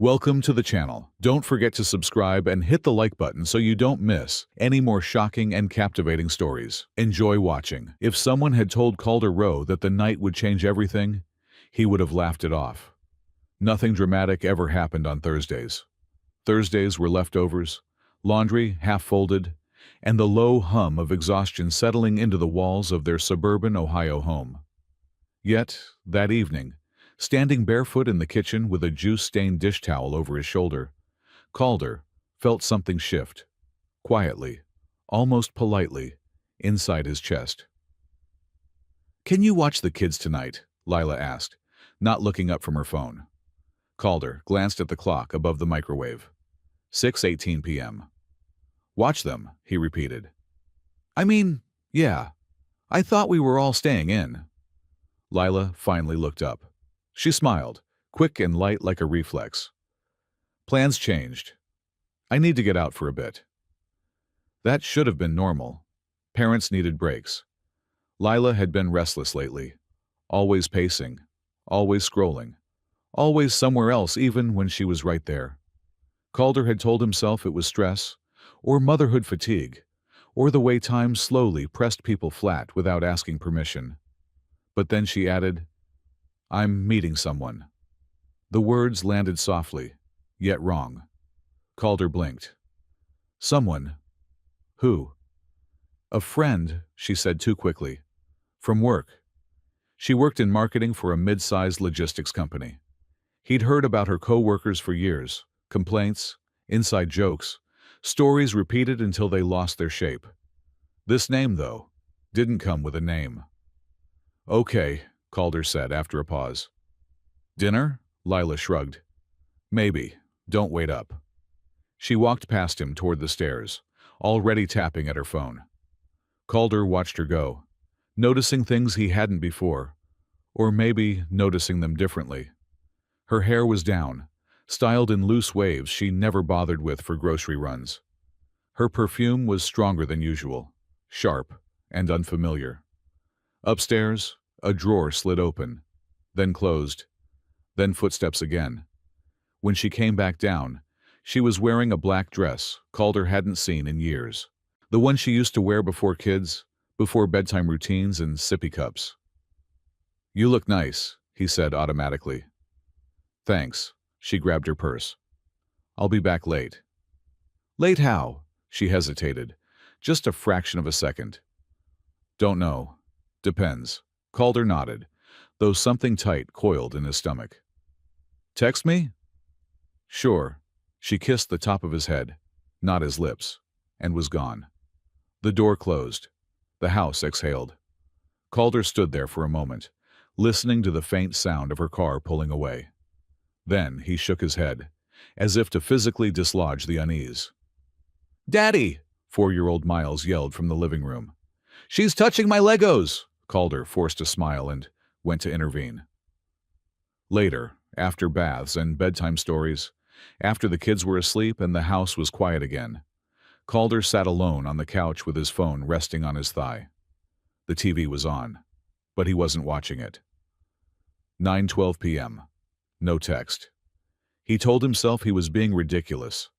Welcome to the channel. Don't forget to subscribe and hit the like button so you don't miss any more shocking and captivating stories. Enjoy watching. If someone had told Calder Rowe that the night would change everything, he would have laughed it off. Nothing dramatic ever happened on Thursdays. Thursdays were leftovers, laundry half-folded, and the low hum of exhaustion settling into the walls of their suburban Ohio home. Yet, that evening, standing barefoot in the kitchen with a juice-stained dish towel over his shoulder, Calder felt something shift, quietly, almost politely, inside his chest. "Can you watch the kids tonight?" Lila asked, not looking up from her phone. Calder glanced at the clock above the microwave. 6:18 p.m. "Watch them," he repeated. Yeah, I thought we were all staying in." Lila finally looked up. She smiled, quick and light like a reflex. "Plans changed. I need to get out for a bit." That should have been normal. Parents needed breaks. Lila had been restless lately, always pacing, always scrolling, always somewhere else even when she was right there. Calder had told himself it was stress, or motherhood fatigue, or the way time slowly pressed people flat without asking permission. But then she added, "I'm meeting someone." The words landed softly, yet wrong. Calder blinked. "Someone? Who?" "A friend," she said too quickly. "From work." She worked in marketing for a mid-sized logistics company. He'd heard about her co-workers for years, complaints, inside jokes, stories repeated until they lost their shape. This name, though, didn't come with a name. "Okay," Calder said after a pause. "Dinner?" Lila shrugged. "Maybe. Don't wait up." She walked past him toward the stairs, already tapping at her phone. Calder watched her go, noticing things he hadn't before, or maybe noticing them differently. Her hair was down, styled in loose waves she never bothered with for grocery runs. Her perfume was stronger than usual, sharp and unfamiliar. Upstairs, a drawer slid open, then closed, then footsteps again. When she came back down, she was wearing a black dress Calder hadn't seen in years. The one she used to wear before kids, before bedtime routines and sippy cups. "You look nice," he said automatically. "Thanks." She grabbed her purse. "I'll be back late." "Late how?" She hesitated, just a fraction of a second. "Don't know. Depends." Calder nodded, though something tight coiled in his stomach. "Text me?" "Sure." She kissed the top of his head, not his lips, and was gone. The door closed. The house exhaled. Calder stood there for a moment, listening to the faint sound of her car pulling away. Then he shook his head, as if to physically dislodge the unease. "Daddy!" 4-year-old Miles yelled from the living room. "She's touching my Legos!" Calder forced a smile and went to intervene. Later, after baths and bedtime stories, after the kids were asleep and the house was quiet again, Calder sat alone on the couch with his phone resting on his thigh. The TV was on, but he wasn't watching it. 9:12 p.m. No text. He told himself he was being ridiculous.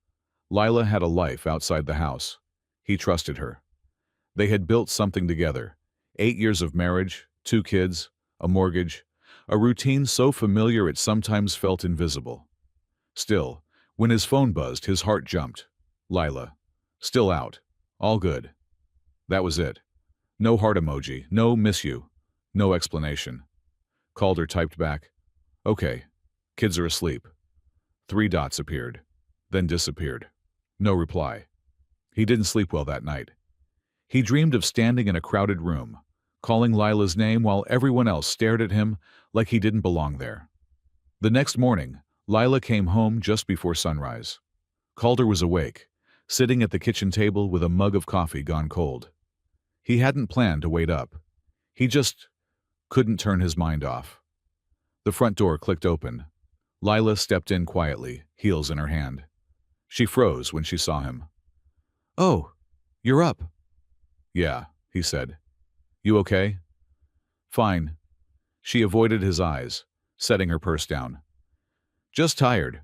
Lila had a life outside the house. He trusted her. They had built something together. 8 years of marriage, 2 kids, a mortgage, a routine so familiar it sometimes felt invisible. Still, when his phone buzzed, his heart jumped. Lila. Still out. All good. That was it. No heart emoji, no miss you, no explanation. Calder typed back, "Okay, kids are asleep." 3 dots appeared, then disappeared. No reply. He didn't sleep well that night. He dreamed of standing in a crowded room, calling Lila's name while everyone else stared at him like he didn't belong there. The next morning, Lila came home just before sunrise. Calder was awake, sitting at the kitchen table with a mug of coffee gone cold. He hadn't planned to wait up. He just couldn't turn his mind off. The front door clicked open. Lila stepped in quietly, heels in her hand. She froze when she saw him. "Oh, you're up." "Yeah," he said. "You okay?" "Fine." She avoided his eyes, setting her purse down. "Just tired."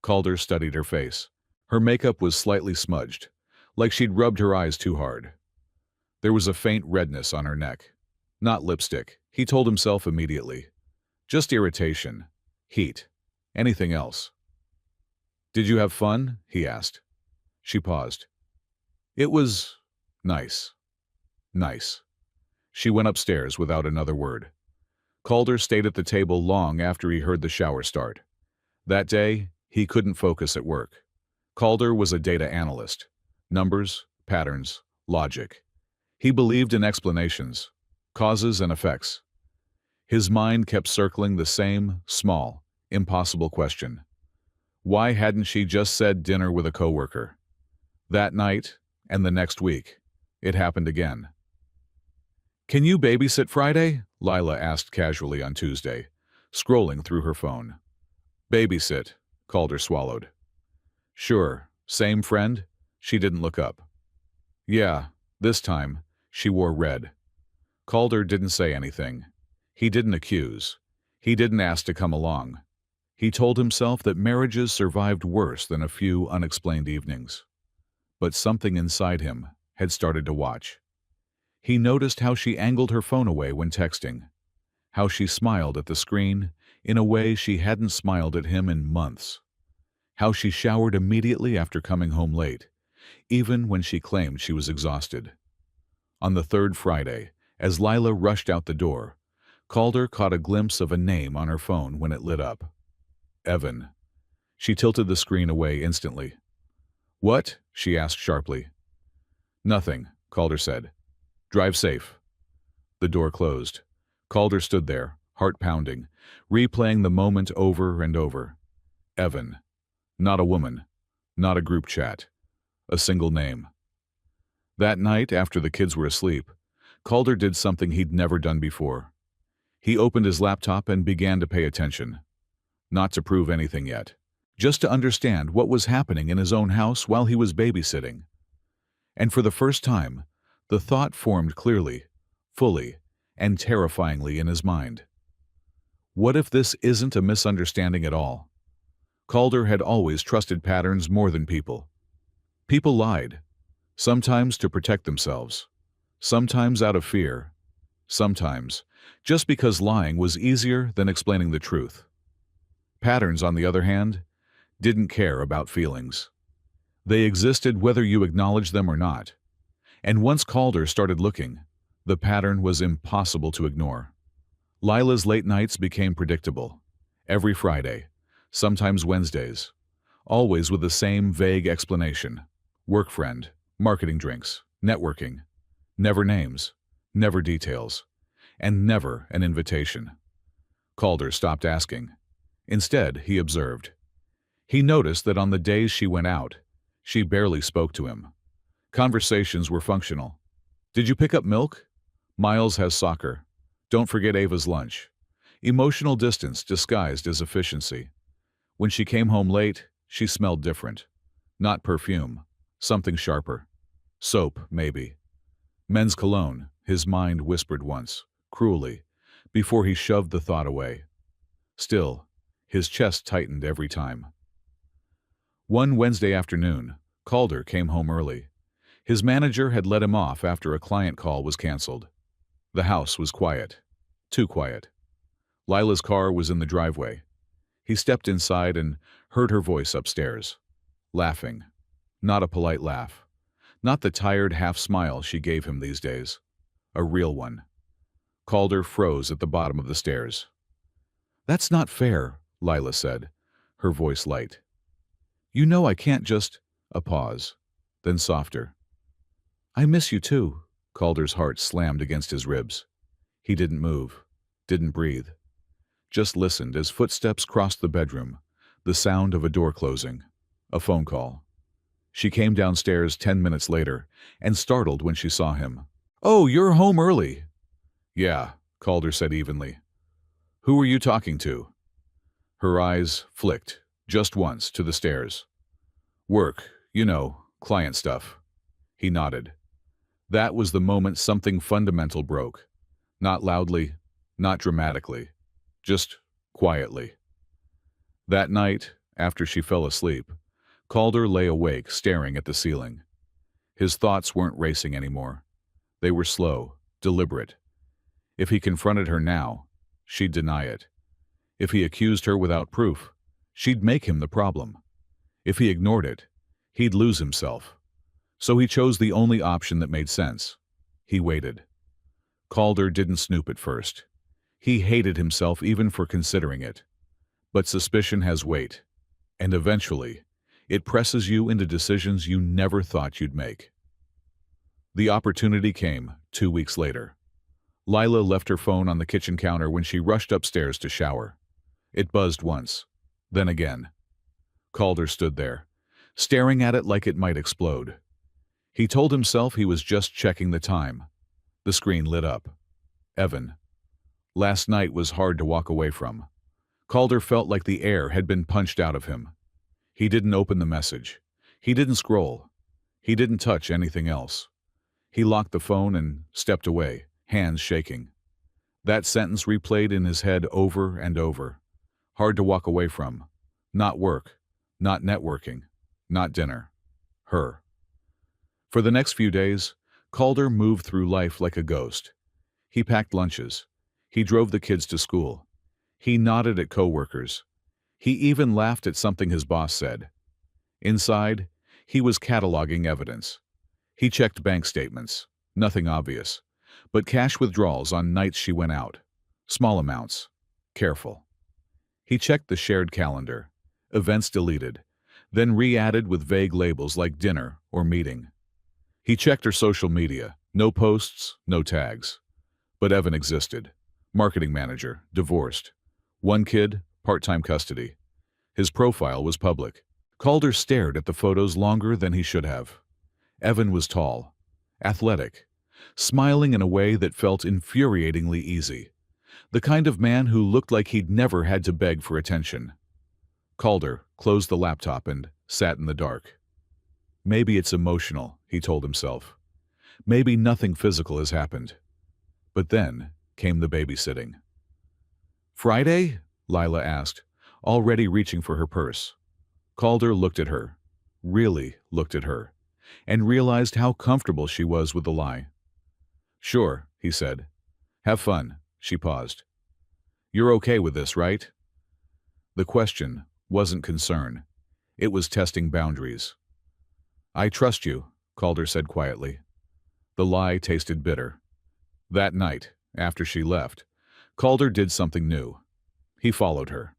Calder studied her face. Her makeup was slightly smudged, like she'd rubbed her eyes too hard. There was a faint redness on her neck. Not lipstick, he told himself immediately. Just irritation. Heat. Anything else. "Did you have fun?" he asked. She paused. "It was nice. Nice." She went upstairs without another word. Calder stayed at the table long after he heard the shower start. That day, he couldn't focus at work. Calder was a data analyst. Numbers, patterns, logic. He believed in explanations, causes and effects. His mind kept circling the same, small, impossible question. Why hadn't she just said dinner with a coworker? That night, and the next week, it happened again. "Can you babysit Friday?" Lila asked casually on Tuesday, scrolling through her phone. "Babysit," Calder swallowed. "Sure, same friend?" She didn't look up. "Yeah, this time." She wore red. Calder didn't say anything. He didn't accuse. He didn't ask to come along. He told himself that marriages survived worse than a few unexplained evenings. But something inside him had started to watch. He noticed how she angled her phone away when texting, how she smiled at the screen in a way she hadn't smiled at him in months, how she showered immediately after coming home late, even when she claimed she was exhausted. On the third Friday, as Lila rushed out the door, Calder caught a glimpse of a name on her phone when it lit up. Evan. She tilted the screen away instantly. "What?" she asked sharply. "Nothing," Calder said. "Drive safe." The door closed. Calder stood there, heart pounding, replaying the moment over and over. Evan. Not a woman. Not a group chat. A single name. That night, after the kids were asleep, Calder did something he'd never done before. He opened his laptop and began to pay attention. Not to prove anything yet. Just to understand what was happening in his own house while he was babysitting. And for the first time, the thought formed clearly, fully, and terrifyingly in his mind. What if this isn't a misunderstanding at all? Calder had always trusted patterns more than people. People lied, sometimes to protect themselves, sometimes out of fear, sometimes just because lying was easier than explaining the truth. Patterns, on the other hand, didn't care about feelings. They existed whether you acknowledged them or not. And once Calder started looking, the pattern was impossible to ignore. Lila's late nights became predictable. Every Friday, sometimes Wednesdays, always with the same vague explanation. Work friend, marketing drinks, networking. Never names, never details, and never an invitation. Calder stopped asking. Instead, he observed. He noticed that on the days she went out, she barely spoke to him. Conversations were functional. "Did you pick up milk? Miles has soccer. Don't forget Ava's lunch." Emotional distance disguised as efficiency. When she came home late, she smelled different. Not perfume, something sharper. Soap, maybe. Men's cologne, his mind whispered once, cruelly, before he shoved the thought away. Still, his chest tightened every time. One Wednesday afternoon, Calder came home early. His manager had let him off after a client call was canceled. The house was quiet. Too quiet. Lila's car was in the driveway. He stepped inside and heard her voice upstairs. Laughing. Not a polite laugh. Not the tired half-smile she gave him these days. A real one. Calder froze at the bottom of the stairs. "That's not fair," Lila said, her voice light. "You know I can't just—" A pause. Then softer. "I miss you too." Calder's heart slammed against his ribs. He didn't move. Didn't breathe. Just listened as footsteps crossed the bedroom, the sound of a door closing. A phone call. She came downstairs 10 minutes later and startled when she saw him. "Oh, you're home early." "Yeah," Calder said evenly. "Who were you talking to?" Her eyes flicked, just once, to the stairs. "Work, you know, client stuff." He nodded. That was the moment something fundamental broke. Not loudly, not dramatically, just quietly. That night, After she fell asleep, Calder lay awake staring at the ceiling. His thoughts weren't racing anymore. They were slow, deliberate. If he confronted her now, she'd deny it. If he accused her without proof, she'd make him the problem. If he ignored it, he'd lose himself. So he chose the only option that made sense. He waited. Calder didn't snoop at first. He hated himself even for considering it. But suspicion has weight, and eventually, it presses you into decisions you never thought you'd make. The opportunity came 2 weeks later. Lila left her phone on the kitchen counter when she rushed upstairs to shower. It buzzed once, then again. Calder stood there, staring at it like it might explode. He told himself he was just checking the time. The screen lit up. Evan. Last night was hard to walk away from. Calder felt like the air had been punched out of him. He didn't open the message. He didn't scroll. He didn't touch anything else. He locked the phone and stepped away, hands shaking. That sentence replayed in his head over and over. Hard to walk away from. Not work. Not networking. Not dinner. Her. For the next few days, Calder moved through life like a ghost. He packed lunches. He drove the kids to school. He nodded at coworkers. He even laughed at something his boss said. Inside, he was cataloging evidence. He checked bank statements. Nothing obvious. But cash withdrawals on nights she went out. Small amounts. Careful. He checked the shared calendar. Events deleted. Then re-added with vague labels like dinner or meeting. He checked her social media. No posts, no tags. But Evan existed. Marketing manager, divorced. One kid, part-time custody. His profile was public. Calder stared at the photos longer than he should have. Evan was tall, athletic, smiling in a way that felt infuriatingly easy. The kind of man who looked like he'd never had to beg for attention. Calder closed the laptop and sat in the dark. Maybe it's emotional, he told himself. Maybe nothing physical has happened. But then came the babysitting. Friday? Lila asked, already reaching for her purse. Calder looked at her, really looked at her, and realized how comfortable she was with the lie. Sure, he said. Have fun, she paused. You're okay with this, right? The question wasn't concern. It was testing boundaries. I trust you, Calder said quietly. The lie tasted bitter. That night, after she left, Calder did something new. He followed her.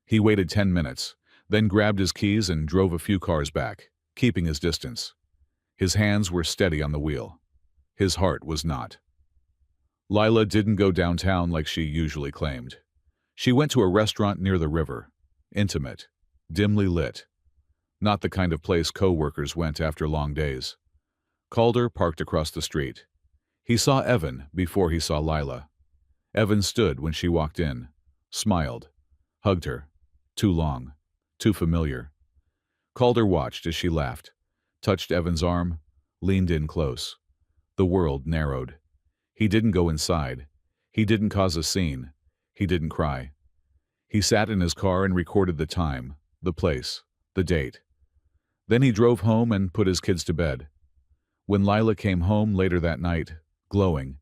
He waited 10 minutes, then grabbed his keys and drove a few cars back, keeping his distance. His hands were steady on the wheel. His heart was not. Lila didn't go downtown like she usually claimed. She went to a restaurant near the river, intimate, dimly lit. Not the kind of place co-workers went after long days. Calder parked across the street. He saw Evan before he saw Lila. Evan stood when she walked in, smiled, hugged her. Too long, too familiar. Calder watched as she laughed, touched Evan's arm, leaned in close. The world narrowed. He didn't go inside. He didn't cause a scene. He didn't cry. He sat in his car and recorded the time, the place, the date. Then he drove home and put his kids to bed. When Lila came home later that night, glowing,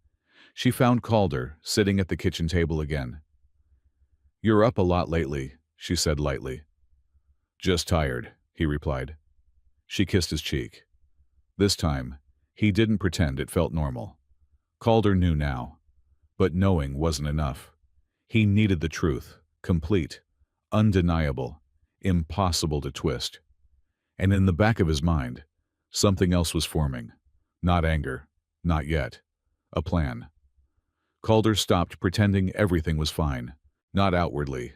she found Calder sitting at the kitchen table again. You're up a lot lately, she said lightly. Just tired, he replied. She kissed his cheek. This time, he didn't pretend it felt normal. Calder knew now, but knowing wasn't enough. He needed the truth, complete, undeniable, impossible to twist. And in the back of his mind, something else was forming. Not anger, not yet. A plan. Calder stopped pretending everything was fine, not outwardly.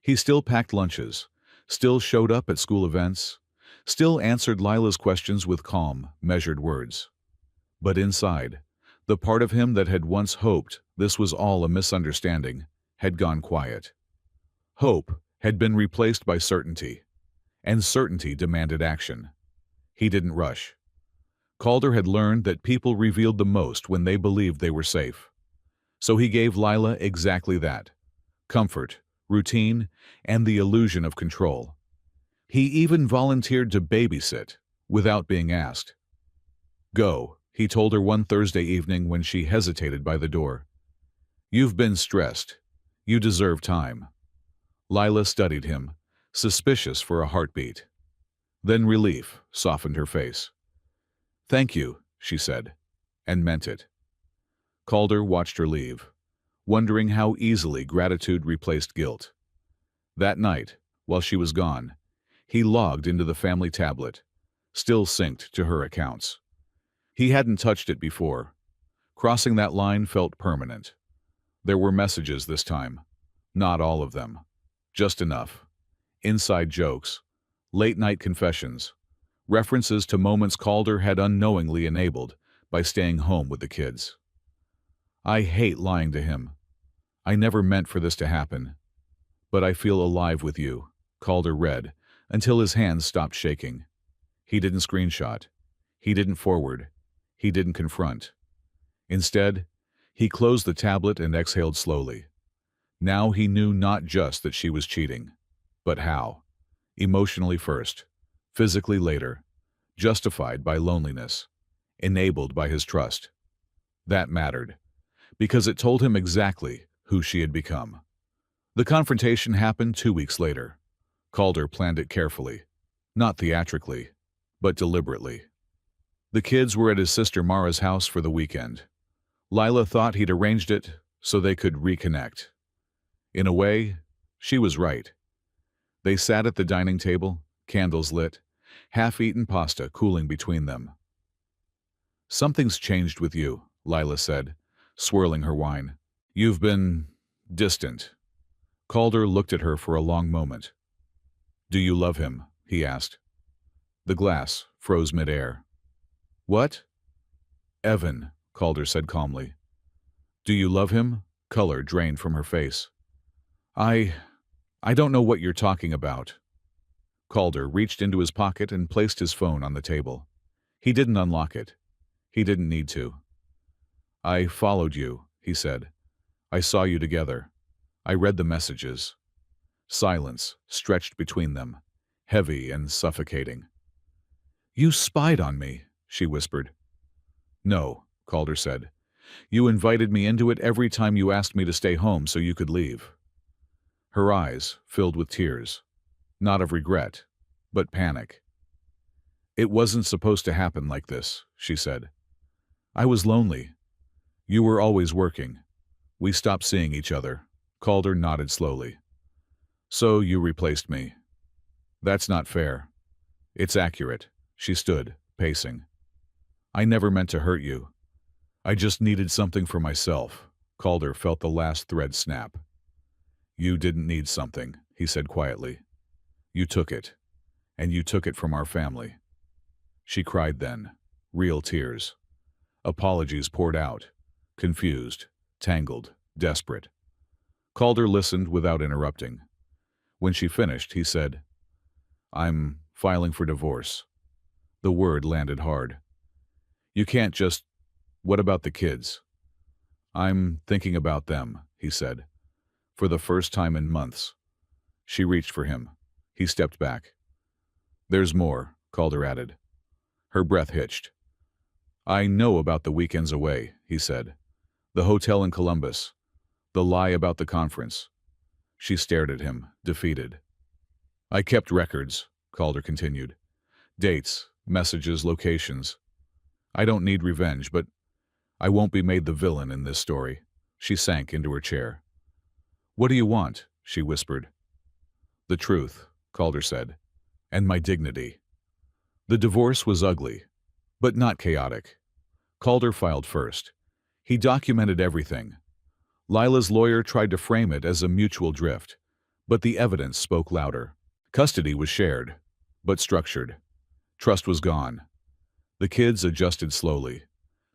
He still packed lunches, still showed up at school events, still answered Lila's questions with calm, measured words. But inside, the part of him that had once hoped this was all a misunderstanding had gone quiet. Hope had been replaced by certainty, and certainty demanded action. He didn't rush. Calder had learned that people revealed the most when they believed they were safe. So he gave Lila exactly that: comfort, routine, and the illusion of control. He even volunteered to babysit, without being asked. Go, he told her one Thursday evening when she hesitated by the door. You've been stressed. You deserve time. Lila studied him, suspicious for a heartbeat. Then relief softened her face. Thank you, she said, and meant it. Calder watched her leave, wondering how easily gratitude replaced guilt. That night, while she was gone, he logged into the family tablet, still synced to her accounts. He hadn't touched it before. Crossing that line felt permanent. There were messages this time. Not all of them. Just enough. Inside jokes, late-night confessions, references to moments Calder had unknowingly enabled by staying home with the kids. I hate lying to him. I never meant for this to happen. But I feel alive with you, Calder read, until his hands stopped shaking. He didn't screenshot. He didn't forward. He didn't confront. Instead, he closed the tablet and exhaled slowly. Now he knew not just that she was cheating, but how. Emotionally first, physically later, justified by loneliness, enabled by his trust. That mattered, because it told him exactly who she had become. The confrontation happened 2 weeks later. Calder planned it carefully, not theatrically, but deliberately. The kids were at his sister Mara's house for the weekend. Lila thought he'd arranged it so they could reconnect. In a way, she was right. They sat at the dining table, candles lit, half-eaten pasta cooling between them. Something's changed with you, Lila said, swirling her wine. You've been distant. Calder looked at her for a long moment. Do you love him? He asked. The glass froze midair. What? Evan, Calder said calmly. Do you love him? Color drained from her face. I don't know what you're talking about. Calder reached into his pocket and placed his phone on the table. He didn't unlock it. He didn't need to. I followed you, he said. I saw you together. I read the messages. Silence stretched between them, heavy and suffocating. You spied on me, she whispered. No, Calder said. You invited me into it every time you asked me to stay home so you could leave. Her eyes filled with tears, not of regret, but panic. It wasn't supposed to happen like this, she said. I was lonely. You were always working. We stopped seeing each other. Calder nodded slowly. So you replaced me. That's not fair. It's accurate. She stood, pacing. I never meant to hurt you. I just needed something for myself. Calder felt the last thread snap. You didn't need something, he said quietly. You took it. And you took it from our family. She cried then, real tears. Apologies poured out, confused, tangled, desperate. Calder listened without interrupting. When she finished, he said, I'm filing for divorce. The word landed hard. You can't just... What about the kids? I'm thinking about them, he said. For the first time in months. She reached for him. He stepped back. There's more, Calder added. Her breath hitched. I know about the weekends away, he said. The hotel in Columbus. The lie about the conference. She stared at him, defeated. I kept records, Calder continued. Dates, messages, locations. I don't need revenge, but I won't be made the villain in this story. She sank into her chair. What do you want? She whispered. The truth, Calder said, and my dignity. The divorce was ugly, but not chaotic. Calder filed first. He documented everything. Lila's lawyer tried to frame it as a mutual drift, but the evidence spoke louder. Custody was shared, but structured. Trust was gone. The kids adjusted slowly.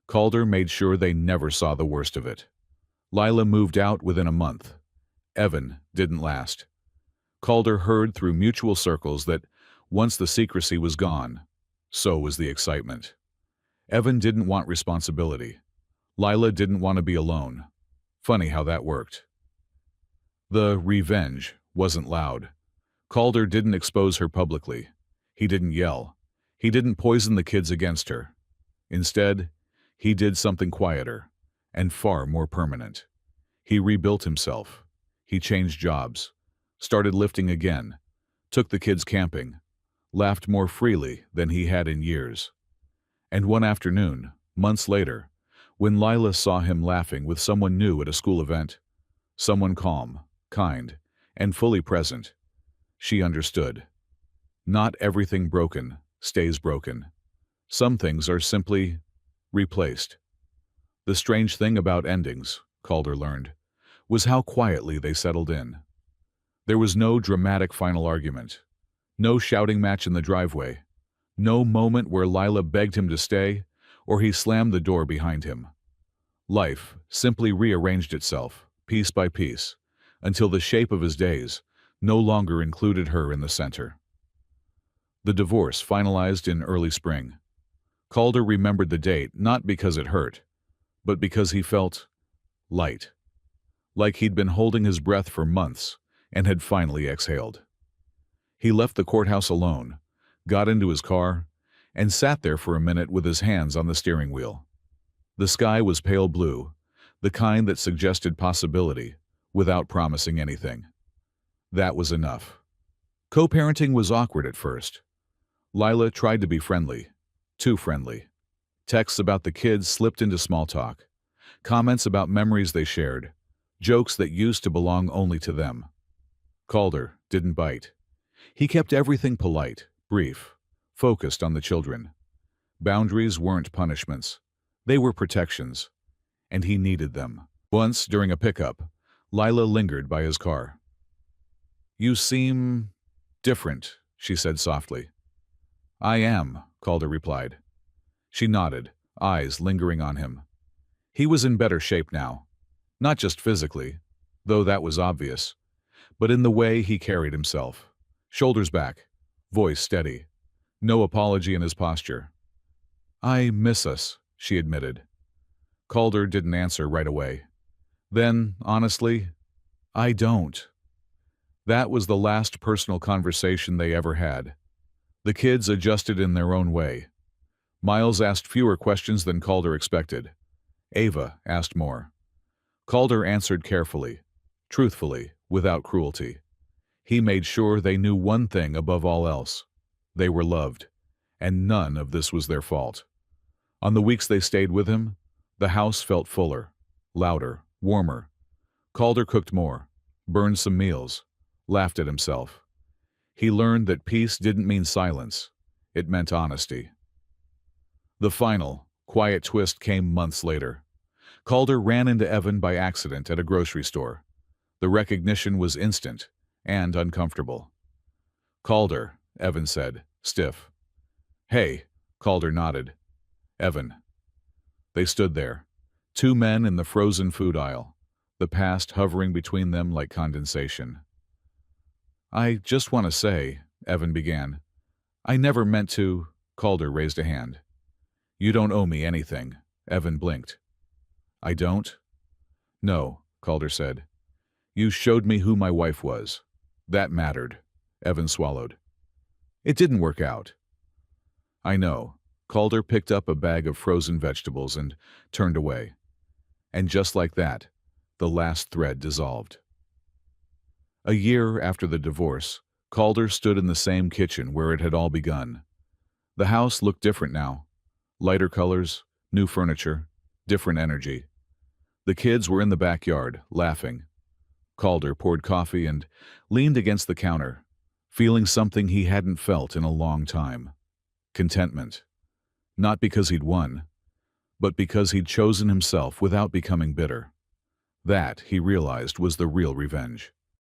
Calder made sure they never saw the worst of it. Lila moved out within a month. Evan didn't last. Calder heard through mutual circles that once the secrecy was gone, so was the excitement. Evan didn't want responsibility. Lila didn't want to be alone. Funny how that worked. The revenge wasn't loud, Calder didn't expose her publicly. He didn't yell. He didn't poison the kids against her. Instead, he did something quieter and far more permanent. He rebuilt himself. He changed jobs, started lifting again, took the kids camping, laughed more freely than he had in years. And one afternoon, months later, when Lila saw him laughing with someone new at a school event, someone calm, kind, and fully present, she understood. Not everything broken stays broken. Some things are simply replaced. The strange thing about endings, Calder learned, was how quietly they settled in. There was no dramatic final argument, no shouting match in the driveway, no moment where Lila begged him to stay or he slammed the door behind him. Life simply rearranged itself, piece by piece, until the shape of his days no longer included her in the center. The divorce finalized in early spring. Calder remembered the date not because it hurt, but because he felt light, like he'd been holding his breath for months and had finally exhaled. He left the courthouse alone, got into his car, and sat there for a minute with his hands on the steering wheel. The sky was pale blue, the kind that suggested possibility without promising anything. That was enough. Co-parenting was awkward at first. Lila tried to be friendly, too friendly. Texts about the kids slipped into small talk, comments about memories they shared, jokes that used to belong only to them. Calder didn't bite. He kept everything polite, brief, focused on the children. Boundaries weren't punishments. They were protections, and he needed them. Once, during a pickup, Lila lingered by his car. "You seem different," she said softly. "I am," Calder replied. She nodded, eyes lingering on him. He was in better shape now. Not just physically, though that was obvious, but in the way he carried himself. Shoulders back, voice steady. No apology in his posture. "I miss us," she admitted. Calder didn't answer right away. Then, honestly, "I don't." That was the last personal conversation they ever had. The kids adjusted in their own way. Miles asked fewer questions than Calder expected. Ava asked more. Calder answered carefully, truthfully, without cruelty. He made sure they knew one thing above all else. They were loved, and none of this was their fault. On the weeks they stayed with him, the house felt fuller, louder, warmer. Calder cooked more, burned some meals, laughed at himself. He learned that peace didn't mean silence. It meant honesty. The final, quiet twist came months later. Calder ran into Evan by accident at a grocery store. The recognition was instant and uncomfortable. "Calder," Evan said, stiff. "Hey," Calder nodded. "Evan." They stood there, two men in the frozen food aisle, the past hovering between them like condensation. "I just want to say," Evan began. "I never meant to—" Calder raised a hand. "You don't owe me anything," Evan blinked. "I don't?" "No," Calder said. "You showed me who my wife was. That mattered," Evan swallowed. "It didn't work out." "I know." Calder picked up a bag of frozen vegetables and turned away. And just like that, the last thread dissolved. A year after the divorce, Calder stood in the same kitchen where it had all begun. The house looked different now. Lighter colors, new furniture, different energy. The kids were in the backyard, laughing. Calder poured coffee and leaned against the counter, feeling something he hadn't felt in a long time. Contentment. Not because he'd won, but because he'd chosen himself without becoming bitter. That, he realized, was the real revenge.